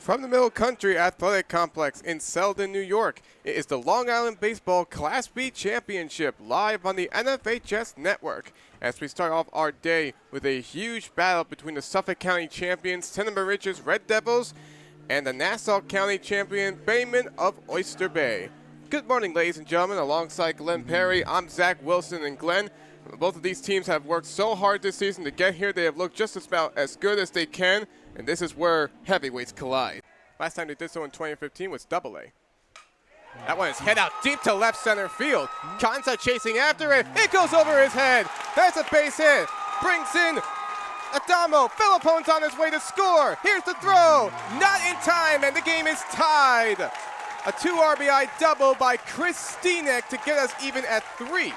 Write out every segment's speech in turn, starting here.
From the Middle Country Athletic Complex in Selden, New York, it is the Long Island Baseball Class B Championship live on the NFHS Network. As we start off our day with a huge battle between the Suffolk County champions Cinnamon Ridge's Red Devils and the Nassau County champion Baymen of Oyster Bay. Good morning, ladies and gentlemen. Alongside Glenn Perry, I'm Zach Wilson, and Glenn, both of these teams have worked so hard this season to get here. They have looked just about as good as they can, and this is where heavyweights collide. Last time they did so in 2015 was AA. That one is hit out deep to left center field. Kansa chasing after it. It goes over his head. That's a base hit. Brings in Adamo. Philippone's on his way to score. Here's the throw. Not in time, and the game is tied. A 2 RBI double by Chris Steenek to get us even at 3.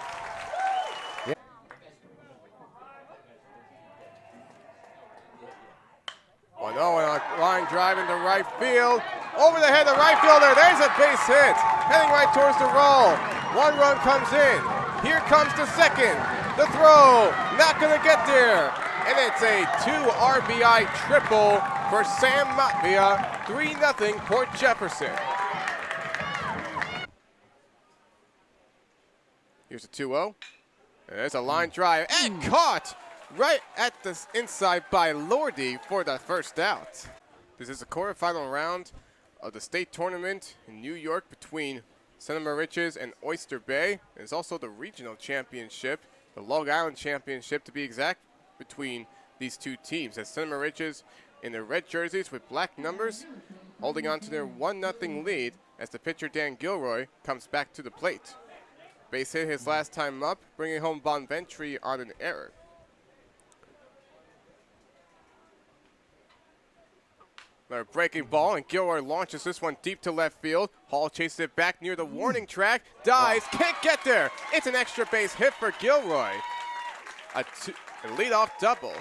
Oh no, and a line drive into right field. Over the head of right fielder. There's a base hit. Heading right towards the roll. 1 run comes in. Here comes the second. The throw. Not going to get there. And it's a 2 RBI triple for Sam Matvia. 3-0 Port Jefferson. Here's a 2-0. And there's a line drive. And caught right at the inside by Lordy for the first out. This is the quarterfinal round of the state tournament in New York between Cinnamon Ridges and Oyster Bay. It's also the regional championship, the Long Island championship to be exact, between these two teams. As Cinnamon Ridges in their red jerseys with black numbers, holding on to their 1-0 lead as the pitcher Dan Gilroy comes back to the plate. Base hit his last time up, bringing home Bonventry on an error. Another breaking ball, and Gilroy launches this one deep to left field. Hall chases it back near the warning track. Dives, can't get there. It's an extra base hit for Gilroy. A leadoff double.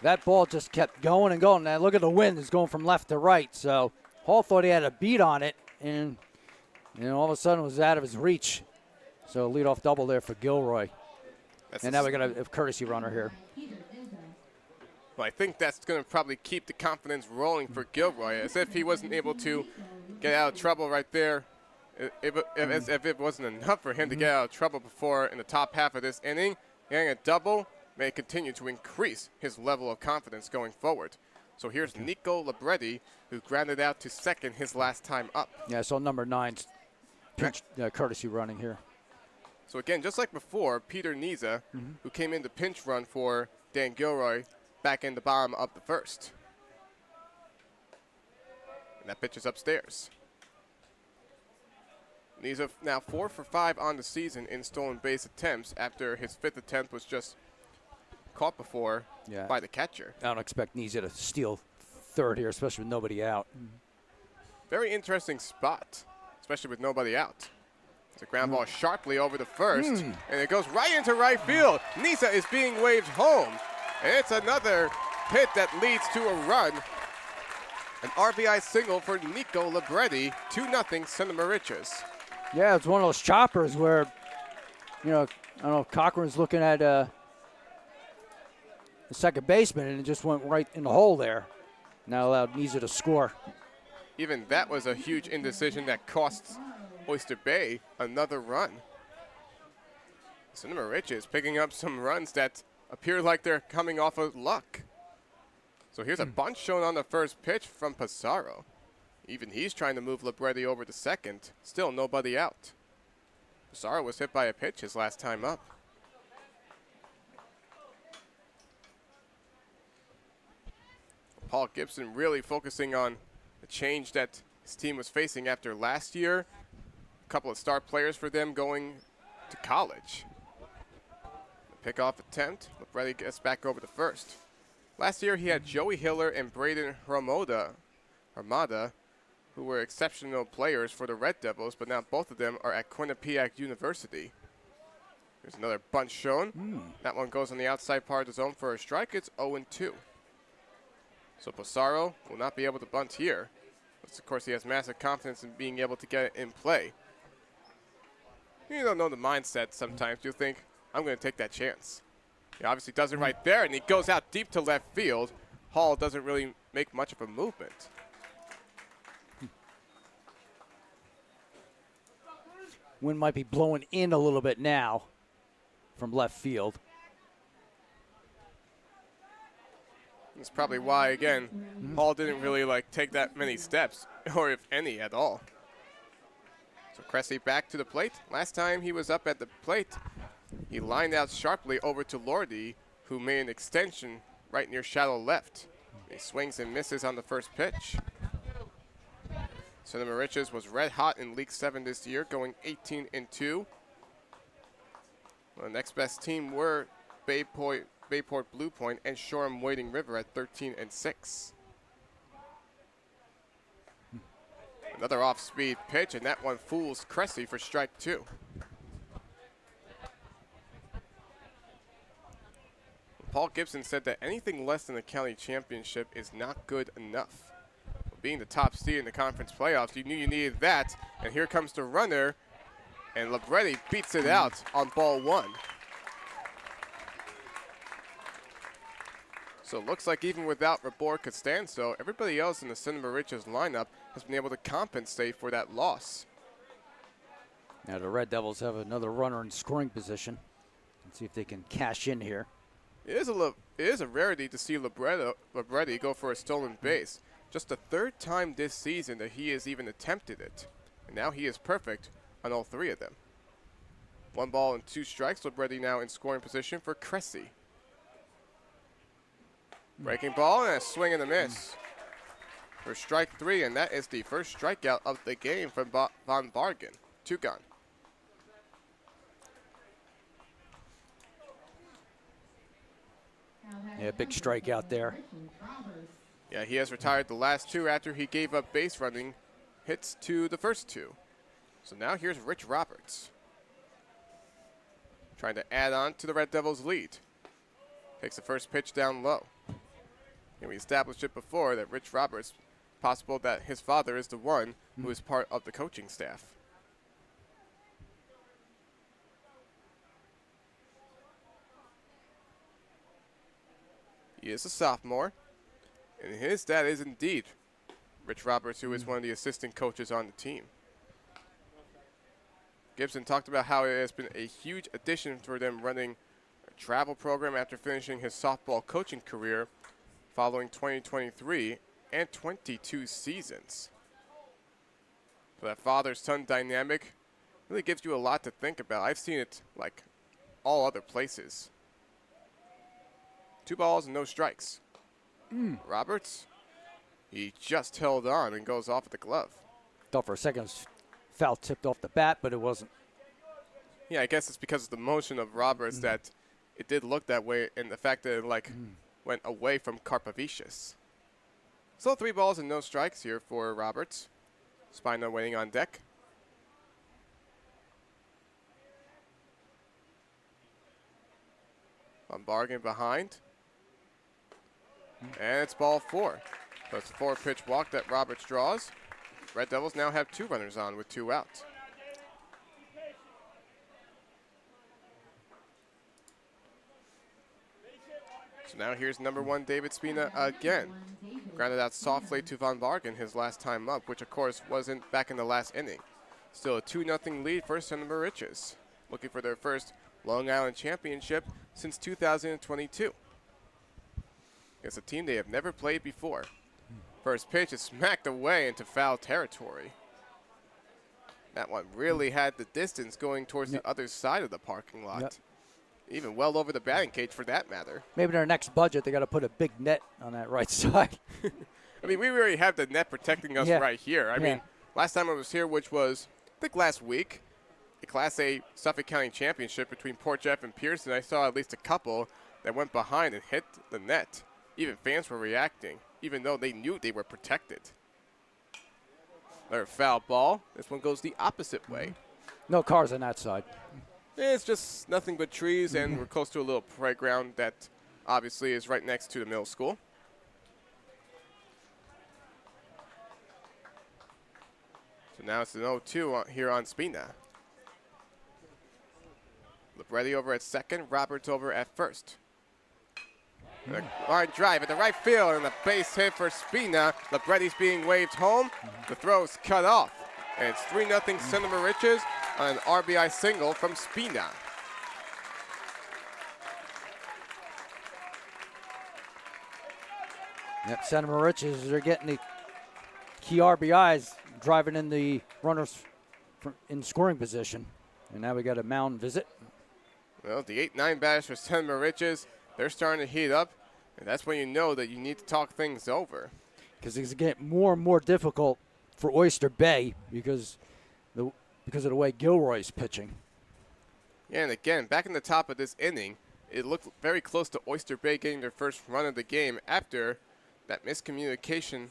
That ball just kept going and going. Now look at the wind. It's going from left to right. So Hall thought he had a beat on it, and all of a sudden it was out of his reach. So leadoff double there for Gilroy. And now we got a courtesy runner here. Well, I think that's going to probably keep the confidence rolling for Gilroy, as if he wasn't able to get out of trouble right there. As if it wasn't enough for him to get out of trouble before in the top half of this inning. Getting a double may continue to increase his level of confidence going forward. So here's Nico Libretti, who grounded out to second his last time up. Yeah, so number 9's pinch courtesy running here. So again, just like before, Peter Niza, who came in to pinch run for Dan Gilroy, back in the bottom of the first. And that pitch is upstairs. Niza now 4 for 5 on the season in stolen base attempts after his 5th attempt was just caught before by the catcher. I don't expect Niza to steal third here, especially with nobody out. Very interesting spot, especially with nobody out. It's a ground ball sharply over the first, and it goes right into right field. Niza is being waved home. And it's another hit that leads to a run. An RBI single for Nico Libretti, 2-0 Cinnamon Ridges. Yeah, it's one of those choppers where, I don't know, Cochran's looking at the second baseman, and it just went right in the hole there. Now allowed Niza to score. Even that was a huge indecision that costs Oyster Bay another run. Cinnamon Ridges picking up some runs that appear like they're coming off of luck. So here's a bunt shown on the first pitch from Pissarro. Even he's trying to move Libretti over to second. Still nobody out. Pissarro was hit by a pitch his last time up. Paul Gibson really focusing on the change that his team was facing after last year. A couple of star players for them going to college. Pickoff attempt. Libretti gets back over the first. Last year he had Joey Hiller and Braden Armada, who were exceptional players for the Red Devils, but now both of them are at Quinnipiac University. There's another bunt shown. That one goes on the outside part of the zone for a strike. It's 0-2. So Pissarro will not be able to bunt here. But of course, he has massive confidence in being able to get it in play. You don't know the mindset sometimes. You think, I'm going to take that chance. He obviously does it right there, and he goes out deep to left field. Hall doesn't really make much of a movement. Wind might be blowing in a little bit now from left field. That's probably why, again, Hall didn't really take that many steps, or if any at all. So Cressy back to the plate. Last time he was up at the plate, he lined out sharply over to Lordy, who made an extension right near shallow left. He swings and misses on the first pitch. Cinema Riches was red hot in League 7 this year, going 18-2. Well, the next best team were Bayport Blue Point and Shoreham Wading River at 13-6. Another off-speed pitch, and that one fools Cressy for strike 2. Paul Gibson said that anything less than the county championship is not good enough. Being the top seed in the conference playoffs, you knew you needed that, and here comes the runner, and Libretti beats it out on ball 1. So it looks like even without Rabor Costanzo, everybody else in the Cinema Riches lineup has been able to compensate for that loss. Now the Red Devils have another runner in scoring position. Let's see if they can cash in here. It is a rarity to see Libretti go for a stolen base. Just the 3rd time this season that he has even attempted it. And now he is perfect on all 3 of them. 1 ball and 2 strikes. Libretti now in scoring position for Cressy. Breaking ball and a swing and a miss for strike 3, and that is the first strikeout of the game from Von Bargen. 2 gone. Yeah, big strikeout there. Yeah, he has retired the last 2 after he gave up base running hits to the first 2. So now here's Rich Roberts, trying to add on to the Red Devils' lead. Takes the first pitch down low. And we established it before that Rich Roberts, possible that his father is the one who is part of the coaching staff. He is a sophomore, and his dad is indeed Rich Roberts, who is one of the assistant coaches on the team. Gibson talked about how it has been a huge addition for them running a travel program after finishing his softball coaching career following 2023 and 22 seasons. So that father-son dynamic really gives you a lot to think about. I've seen it like all other places. 2 balls and no strikes. Roberts, he just held on and goes off with the glove. Thought for a second it was foul tipped off the bat, but it wasn't. Yeah, I guess it's because of the motion of Roberts that it did look that way, and the fact that it went away from Karpovicius. Still 3 balls and no strikes here for Roberts. Spina waiting on deck. Von Bargen behind. And it's ball 4. So it's a 4-pitch walk that Roberts draws. Red Devils now have 2 runners on with 2 outs. So now here's number 1 David Spina again. Grounded out softly to Von Bargen his last time up, which of course wasn't back in the last inning. Still a 2-0 lead for Cinema Riches, looking for their first Long Island championship since 2022. It's a team they have never played before. First pitch is smacked away into foul territory. That one really had the distance going towards the other side of the parking lot. Even well over the batting cage for that matter. Maybe in our next budget, they got to put a big net on that right side. I mean, we already have the net protecting us right here. I mean, last time I was here, which was, I think last week, the Class A Suffolk County Championship between Port Jeff and Pearson, I saw at least a couple that went behind and hit the net. Even fans were reacting, even though they knew they were protected. Another foul ball. This one goes the opposite way. No cars on that side. It's just nothing but trees, and we're close to a little playground that obviously is right next to the middle school. So now it's an 0-2 here on Spina. Libretti over at second, Roberts over at first. The line drive at the right field and the base hit for Spina. Libretti's being waved home. The throw's cut off. And it's 3-0 Cinema Riches on an RBI single from Spina. Yep, Cinema Riches, they're getting the key RBIs, driving in the runners in scoring position. And now we got a mound visit. Well, the 8-9 batters for Cinema Riches, they're starting to heat up. And that's when you know that you need to talk things over. Because it's getting more and more difficult for Oyster Bay because of the way Gilroy's pitching. Yeah, and again, back in the top of this inning, it looked very close to Oyster Bay getting their first run of the game after that miscommunication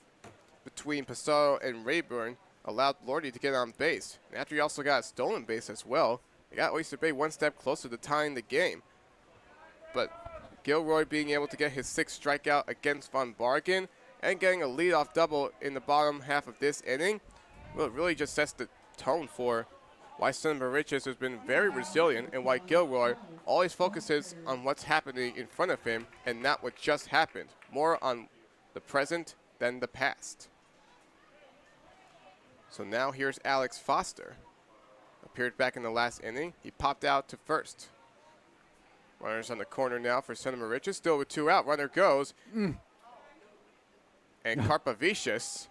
between Pissarro and Rayburn allowed Lordy to get on base. And after he also got a stolen base as well, it got Oyster Bay one step closer to tying the game. But Gilroy being able to get his 6th strikeout against Von Bargen and getting a leadoff double in the bottom half of this inning, well, it really just sets the tone for why Cinema Riches has been very resilient and why Gilroy always focuses on what's happening in front of him and not what just happened. More on the present than the past. So now here's Alex Foster. Appeared back in the last inning. He popped out to first. Runners on the corner now for Cinema Riches. Still with 2 out. Runner goes. And Karpavicius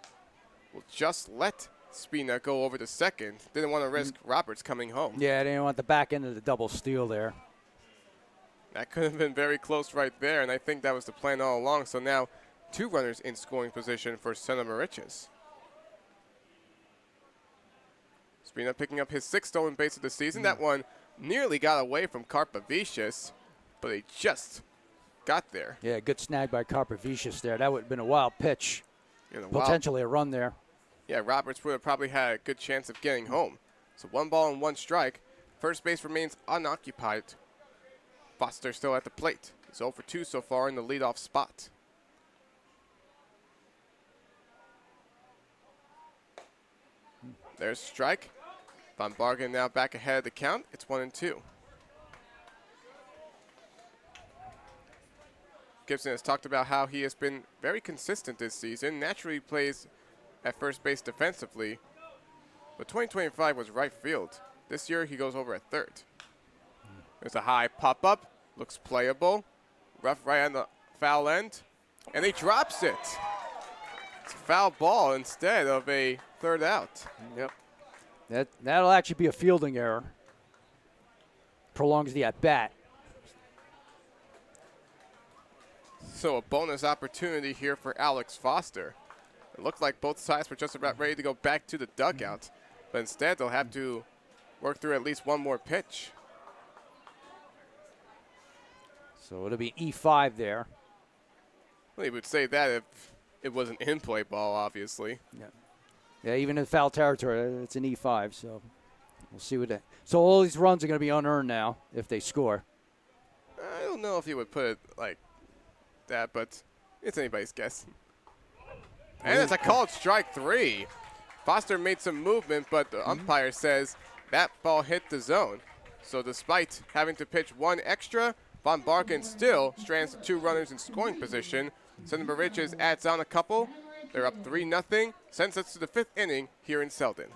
will just let Spina go over to second. Didn't want to risk Roberts coming home. Yeah, they didn't want the back end of the double steal there. That could have been very close right there, and I think that was the plan all along. So now 2 runners in scoring position for Cinema Riches. Spina picking up his 6th stolen base of the season. That one nearly got away from Karpavicius, but he just got there. Yeah, good snag by Karpavicius there. That would have been a wild pitch. Potentially a run there. Yeah, Roberts would have probably had a good chance of getting home. So 1 ball and 1 strike. First base remains unoccupied. Foster still at the plate. He's 0 for 2 so far in the leadoff spot. There's strike. Von Bargen now back ahead of the count. It's 1-2. Gibson has talked about how he has been very consistent this season. Naturally, he plays at first base defensively, but 2025 was right field. This year, he goes over at third. There's a high pop-up. Looks playable. Rough right on the foul end, and he drops it. It's a foul ball instead of a third out. Yep. That'll actually be a fielding error. Prolongs the at-bat. So a bonus opportunity here for Alex Foster. It looked like both sides were just about ready to go back to the dugout, but instead they'll have to work through at least one more pitch. So it'll be E5 there. Well, you would say that if it was an in-play ball, obviously. Yeah, even in foul territory, it's an E5, so we'll see what that. So all these runs are going to be unearned now if they score. I don't know if you would put it like that, but it's anybody's guess. And it's a called strike 3. Foster made some movement, but the umpire says that ball hit the zone. So despite having to pitch 1 extra, Von Bargen still strands the 2 runners in scoring position. Cinema Riches adds on a couple. They're up 3-0. Sends us to the 5th inning here in Selden.